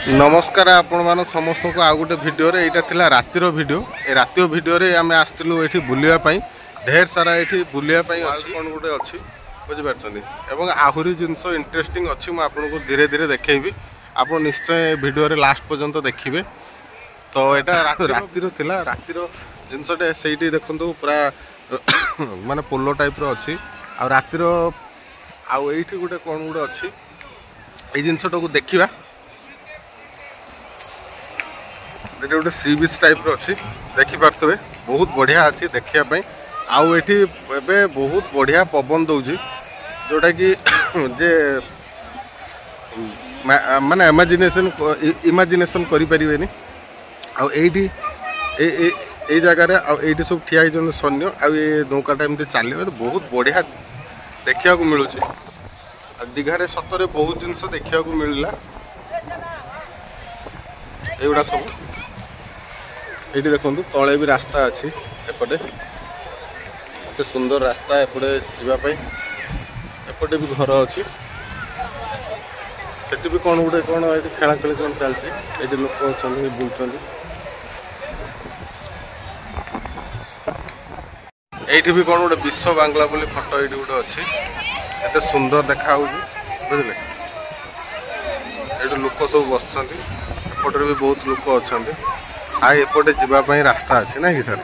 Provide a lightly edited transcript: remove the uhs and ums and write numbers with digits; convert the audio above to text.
नमस्कार आपण मान समस्त को आउ गोटे भिडियो रे एटा थिला रातिर भिडियो ए रातिर भिडियो रे आमे आस्तिलु एठी बुलिया पई ढेर सारा एठी बुलिया पई अछि कोन गोटे अछि बुझि पारछनी एवं आहुरी जिंस इंटरेस्टिंग अछि म आपन को धीरे धीरे देखेबी आपण निश्चय भिडियो रे लास्ट पर्यंत देखिबे। तो एटा रातिर थिला रातिर जिंसटे सेठी देखंतु पूरा माने पोलो टाइप रो अछि आ रातिर आ एठी गोटे कोन गोटे अछि ए जिंसटा को देखिबा। ये गोटे सी बीच टाइप अच्छी देखिपे बहुत बढ़िया अच्छी देखापी आउ एटी बहुत बढ़िया पवन दौर जोटा कि जे माने इमेजिनेशन करें आई जगार आईटी सब ठिया सैन्य आ नौकाटा एमती चलो तो बहुत बढ़िया देखा मिलूँ। दीघारे सतरे बहुत जिनस देखा मिलला एगुड़ा सब ये देखो तले भी रास्ता अच्छी एपटे एत सुंदर रास्ता एपटे जावाई एपटे भी घर अच्छी सेठी भी कौन गोटे कौन ये खेला खेली कौन चलती ये लोक अच्छा बुलूँ ये भी कौन गोटे विश्व बांग्ला बोली फोटो ये गोटे अच्छी एत सुंदर देखा बुझे ये लोक सब बस एपटे भी बहुत लोक अच्छा आ एपटे जावाई रास्ता अच्छे ना कि सर